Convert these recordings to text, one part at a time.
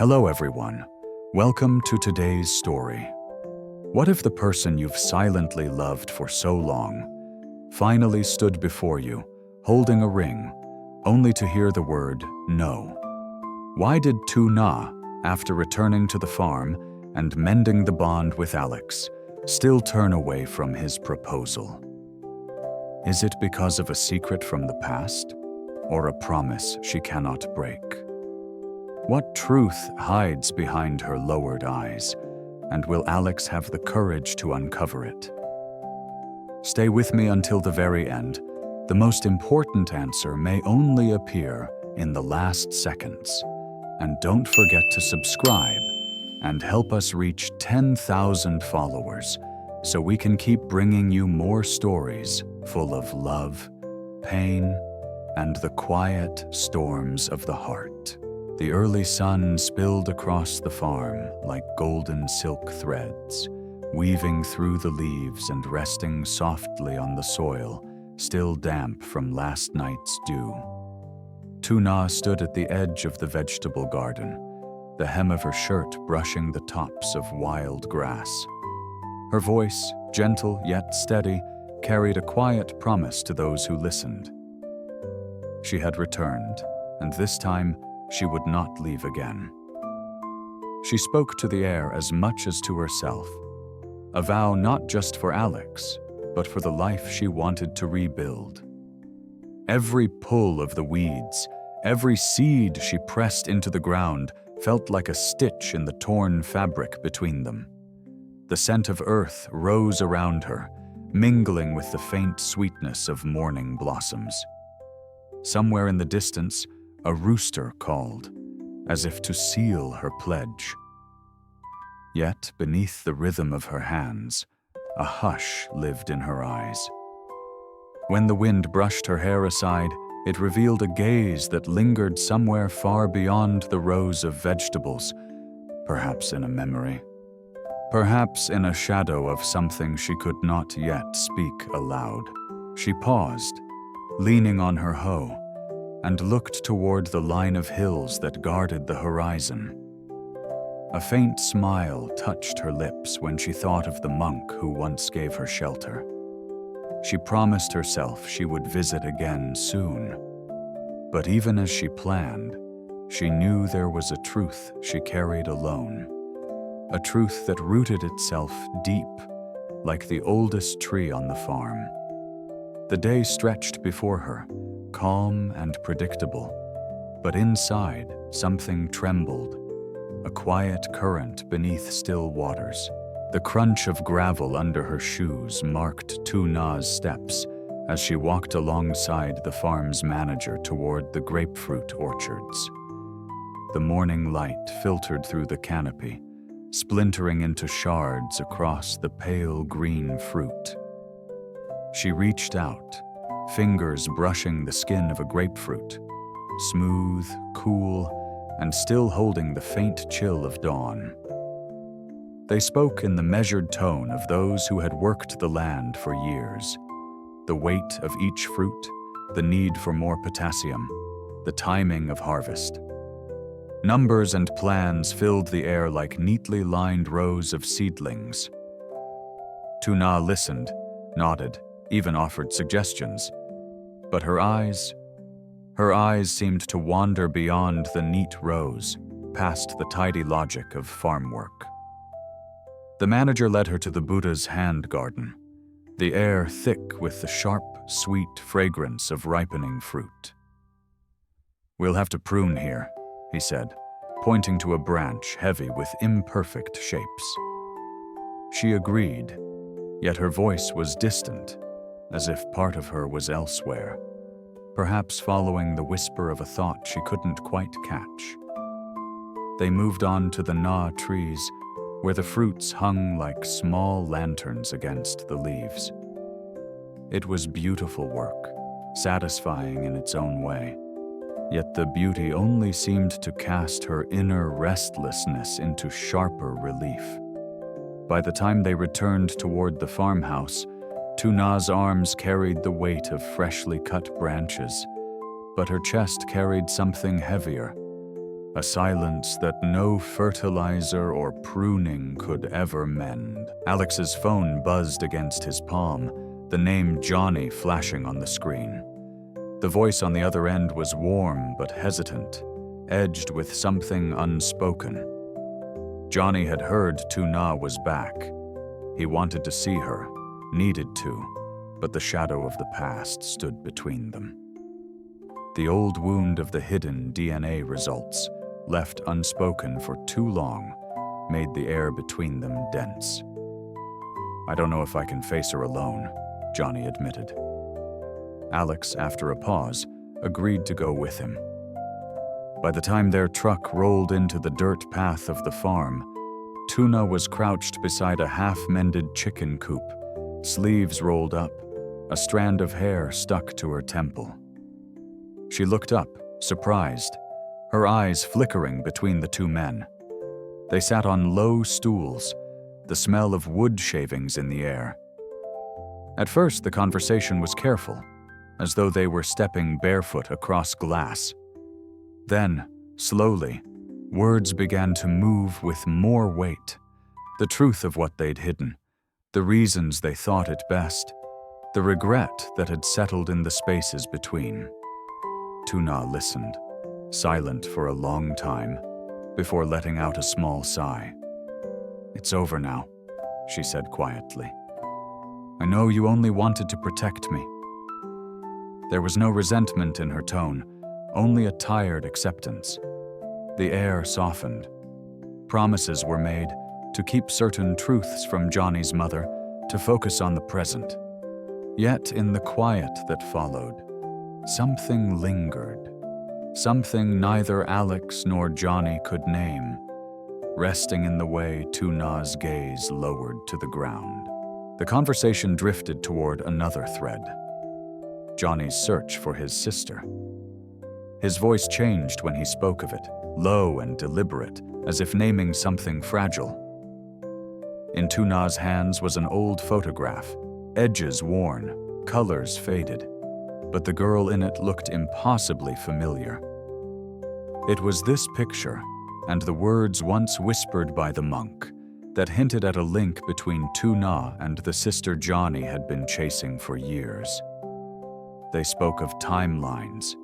Hello everyone, welcome to today's story. What if the person you've silently loved for so long finally stood before you, holding a ring, only to hear the word no? Why did Tuna, after returning to the farm and mending the bond with Alex, still turn away from his proposal? Is it because of a secret from the past, or a promise she cannot break? What truth hides behind her lowered eyes, and will Alex have the courage to uncover it? Stay with me until the very end. The most important answer may only appear in the last seconds. And don't forget to subscribe and help us reach 10,000 followers so we can keep bringing you more stories full of love, pain, and the quiet storms of the heart. The early sun spilled across the farm like golden silk threads, weaving through the leaves and resting softly on the soil, still damp from last night's dew. Tuna stood at the edge of the vegetable garden, the hem of her shirt brushing the tops of wild grass. Her voice, gentle yet steady, carried a quiet promise to those who listened. She had returned, and this time she would not leave again. She spoke to the air as much as to herself, a vow not just for Alex, but for the life she wanted to rebuild. Every pull of the weeds, every seed she pressed into the ground felt like a stitch in the torn fabric between them. The scent of earth rose around her, mingling with the faint sweetness of morning blossoms. Somewhere in the distance, a rooster called, as if to seal her pledge. Yet, beneath the rhythm of her hands, a hush lived in her eyes. When the wind brushed her hair aside, it revealed a gaze that lingered somewhere far beyond the rows of vegetables, perhaps in a memory. Perhaps in a shadow of something she could not yet speak aloud. She paused, leaning on her hoe, and looked toward the line of hills that guarded the horizon. A faint smile touched her lips when she thought of the monk who once gave her shelter. She promised herself she would visit again soon. But even as she planned, she knew there was a truth she carried alone. A truth that rooted itself deep, like the oldest tree on the farm. The day stretched before her, calm and predictable, but inside something trembled, a quiet current beneath still waters. The crunch of gravel under her shoes marked Tuna's steps as she walked alongside the farm's manager toward the grapefruit orchards. The morning light filtered through the canopy, splintering into shards across the pale green fruit. She reached out, fingers brushing the skin of a grapefruit, smooth, cool, and still holding the faint chill of dawn. They spoke in the measured tone of those who had worked the land for years. The weight of each fruit, the need for more potassium, the timing of harvest. Numbers and plans filled the air like neatly lined rows of seedlings. Tuna listened, nodded, even offered suggestions. But her eyes seemed to wander beyond the neat rows, past the tidy logic of farm work. The manager led her to the Buddha's hand garden, the air thick with the sharp, sweet fragrance of ripening fruit. "We'll have to prune here," he said, pointing to a branch heavy with imperfect shapes. She agreed, yet her voice was distant, as if part of her was elsewhere, perhaps following the whisper of a thought she couldn't quite catch. They moved on to the na trees, where the fruits hung like small lanterns against the leaves. It was beautiful work, satisfying in its own way, yet the beauty only seemed to cast her inner restlessness into sharper relief. By the time they returned toward the farmhouse, Tuna's arms carried the weight of freshly cut branches, but her chest carried something heavier, a silence that no fertilizer or pruning could ever mend. Alex's phone buzzed against his palm, the name Johnny flashing on the screen. The voice on the other end was warm but hesitant, edged with something unspoken. Johnny had heard Tuna was back. He wanted to see her, needed to, but the shadow of the past stood between them. The old wound of the hidden DNA results, left unspoken for too long, made the air between them dense. "I don't know if I can face her alone," Johnny admitted. Alex, after a pause, agreed to go with him. By the time their truck rolled into the dirt path of the farm, Tuna was crouched beside a half-mended chicken coop, sleeves rolled up, a strand of hair stuck to her temple. She looked up, surprised, her eyes flickering between the two men. They sat on low stools, the smell of wood shavings in the air. At first, the conversation was careful, as though they were stepping barefoot across glass. Then, slowly, words began to move with more weight. The truth of what they'd hidden, the reasons they thought it best, the regret that had settled in the spaces between. Tuna listened, silent for a long time, before letting out a small sigh. "It's over now," she said quietly. "I know you only wanted to protect me." There was no resentment in her tone, only a tired acceptance. The air softened. Promises were made to keep certain truths from Johnny's mother, to focus on the present. Yet in the quiet that followed, something lingered. Something neither Alex nor Johnny could name, resting in the way Tuna's gaze lowered to the ground. The conversation drifted toward another thread: Johnny's search for his sister. His voice changed when he spoke of it, low and deliberate, as if naming something fragile. In Tuna's hands was an old photograph, edges worn, colors faded, but the girl in it looked impossibly familiar. It was this picture, and the words once whispered by the monk, that hinted at a link between Tuna and the sister Johnny had been chasing for years. They spoke of timelines,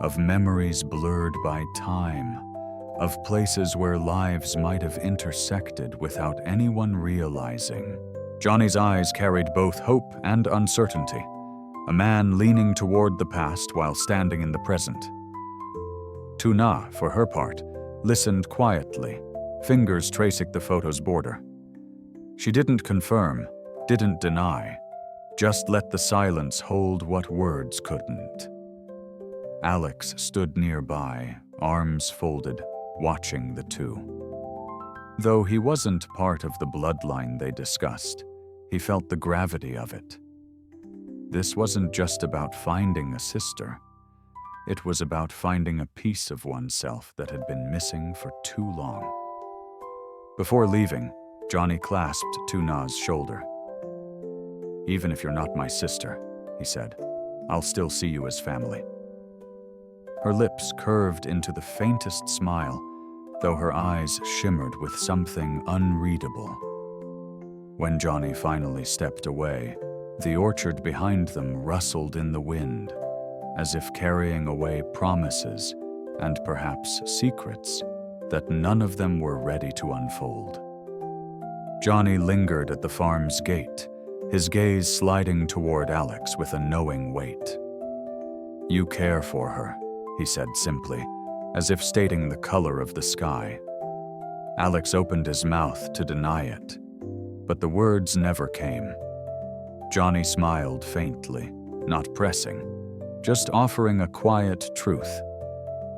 of memories blurred by time, of places where lives might have intersected without anyone realizing. Johnny's eyes carried both hope and uncertainty, a man leaning toward the past while standing in the present. Tuna, for her part, listened quietly, fingers tracing the photo's border. She didn't confirm, didn't deny, just let the silence hold what words couldn't. Alex stood nearby, arms folded, watching the two. Though he wasn't part of the bloodline they discussed, he felt the gravity of it. This wasn't just about finding a sister. It was about finding a piece of oneself that had been missing for too long. Before leaving, Johnny clasped Tuna's shoulder. "Even if you're not my sister," he said, "I'll still see you as family." Her lips curved into the faintest smile, though her eyes shimmered with something unreadable. When Johnny finally stepped away, the orchard behind them rustled in the wind, as if carrying away promises and perhaps secrets that none of them were ready to unfold. Johnny lingered at the farm's gate, his gaze sliding toward Alex with a knowing weight. "You care for her," he said simply, as if stating the color of the sky. Alex opened his mouth to deny it, but the words never came. Johnny smiled faintly, not pressing, just offering a quiet truth.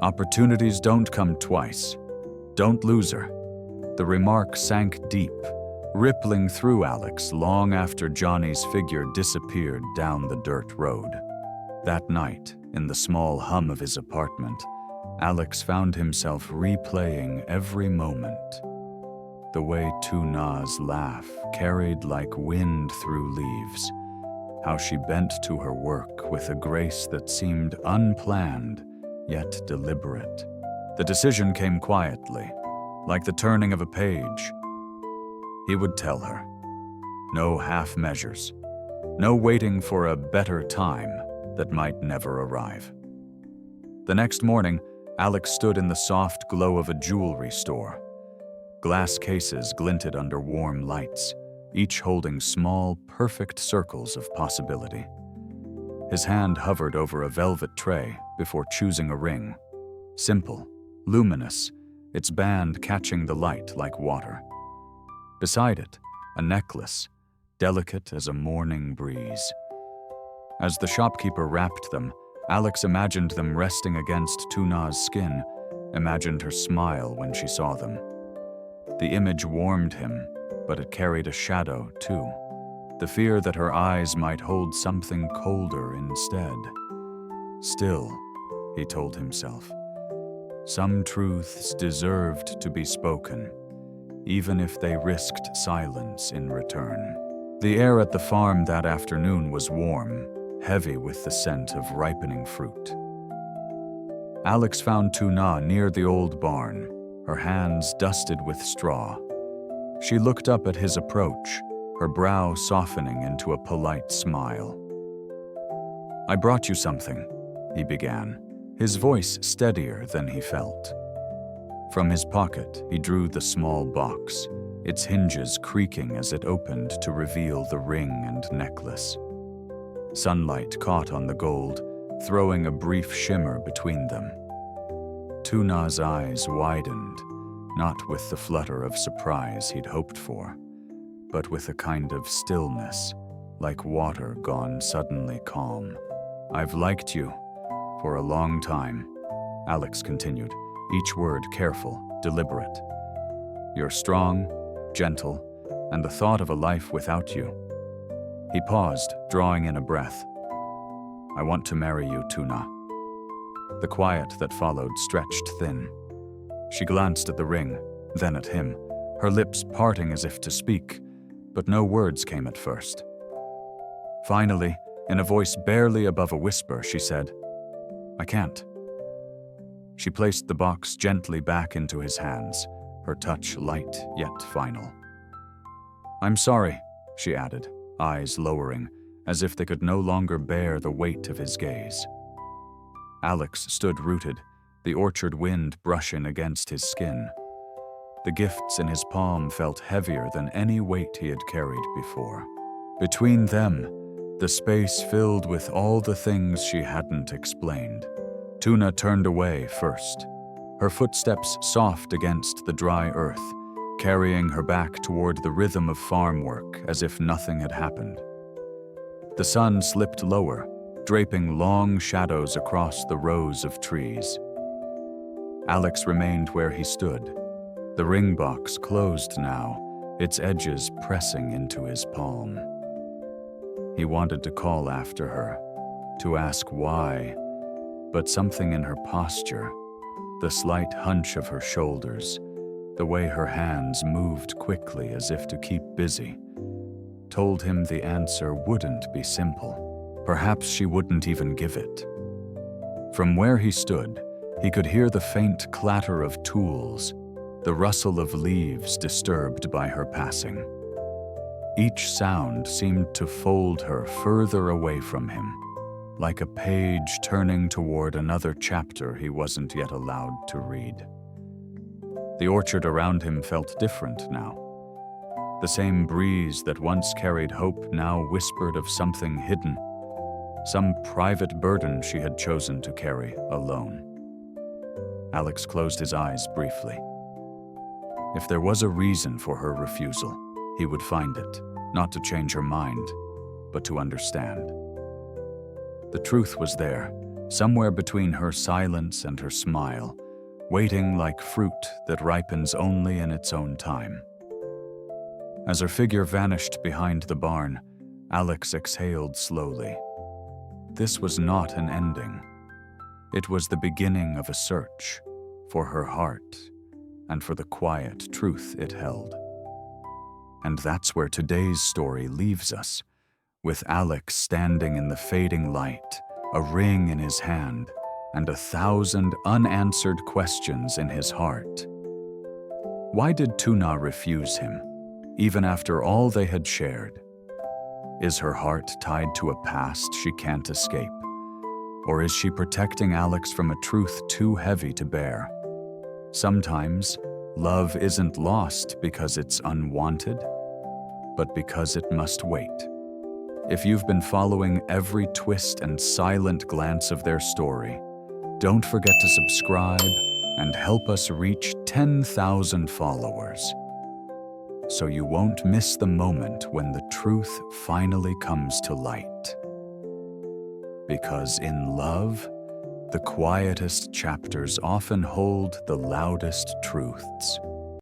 "Opportunities don't come twice. Don't lose her." The remark sank deep, rippling through Alex long after Johnny's figure disappeared down the dirt road. That night, in the small hum of his apartment, Alex found himself replaying every moment. The way Tuna's laugh carried like wind through leaves, how she bent to her work with a grace that seemed unplanned yet deliberate, The decision came quietly, like the turning of a page. He would tell her. No half measures. No waiting for a better time that might never arrive. The next morning, Alex stood in the soft glow of a jewelry store. Glass cases glinted under warm lights, each holding small, perfect circles of possibility. His hand hovered over a velvet tray before choosing a ring. Simple, luminous, its band catching the light like water. Beside it, a necklace, delicate as a morning breeze. As the shopkeeper wrapped them, Alex imagined them resting against Tuna's skin, imagined her smile when she saw them. The image warmed him, but it carried a shadow, too. The fear that her eyes might hold something colder instead. Still, he told himself, some truths deserved to be spoken, even if they risked silence in return. The air at the farm that afternoon was warm, heavy with the scent of ripening fruit. Alex found Tuna near the old barn, her hands dusted with straw. She looked up at his approach, her brow softening into a polite smile. "I brought you something," he began, his voice steadier than he felt. From his pocket, he drew the small box, its hinges creaking as it opened to reveal the ring and necklace. Sunlight caught on the gold, throwing a brief shimmer between them. Tuna's eyes widened, not with the flutter of surprise he'd hoped for, but with a kind of stillness, like water gone suddenly calm. "I've liked you for a long time," Alex continued, each word careful, deliberate. "You're strong, gentle, and the thought of a life without you." He paused, drawing in a breath. "I want to marry you, Tuna." The quiet that followed stretched thin. She glanced at the ring, then at him, her lips parting as if to speak, but no words came at first. Finally, in a voice barely above a whisper, she said, "I can't." She placed the box gently back into his hands, her touch light yet final. "I'm sorry," she added, eyes lowering, as if they could no longer bear the weight of his gaze. Alex stood rooted, the orchard wind brushing against his skin. The gifts in his palm felt heavier than any weight he had carried before. Between them, the space filled with all the things she hadn't explained. Tuna turned away first, her footsteps soft against the dry earth, carrying her back toward the rhythm of farm work as if nothing had happened. The sun slipped lower, draping long shadows across the rows of trees. Alex remained where he stood, the ring box closed now, its edges pressing into his palm. He wanted to call after her, to ask why, but something in her posture, the slight hunch of her shoulders, the way her hands moved quickly as if to keep busy, told him the answer wouldn't be simple. Perhaps she wouldn't even give it. From where he stood, he could hear the faint clatter of tools, the rustle of leaves disturbed by her passing. Each sound seemed to fold her further away from him, like a page turning toward another chapter he wasn't yet allowed to read. The orchard around him felt different now. The same breeze that once carried hope now whispered of something hidden, some private burden she had chosen to carry alone. Alex closed his eyes briefly. If there was a reason for her refusal, he would find it, not to change her mind, but to understand. The truth was there, somewhere between her silence and her smile, waiting like fruit that ripens only in its own time. As her figure vanished behind the barn, Alex exhaled slowly. This was not an ending. It was the beginning of a search for her heart and for the quiet truth it held. And that's where today's story leaves us, with Alex standing in the fading light, a ring in his hand, and 1,000 unanswered questions in his heart. Why did Tuna refuse him, even after all they had shared? Is her heart tied to a past she can't escape? Or is she protecting Alex from a truth too heavy to bear? Sometimes, love isn't lost because it's unwanted, but because it must wait. If you've been following every twist and silent glance of their story, don't forget to subscribe and help us reach 10,000 followers, so you won't miss the moment when the truth finally comes to light. Because in love, the quietest chapters often hold the loudest truths.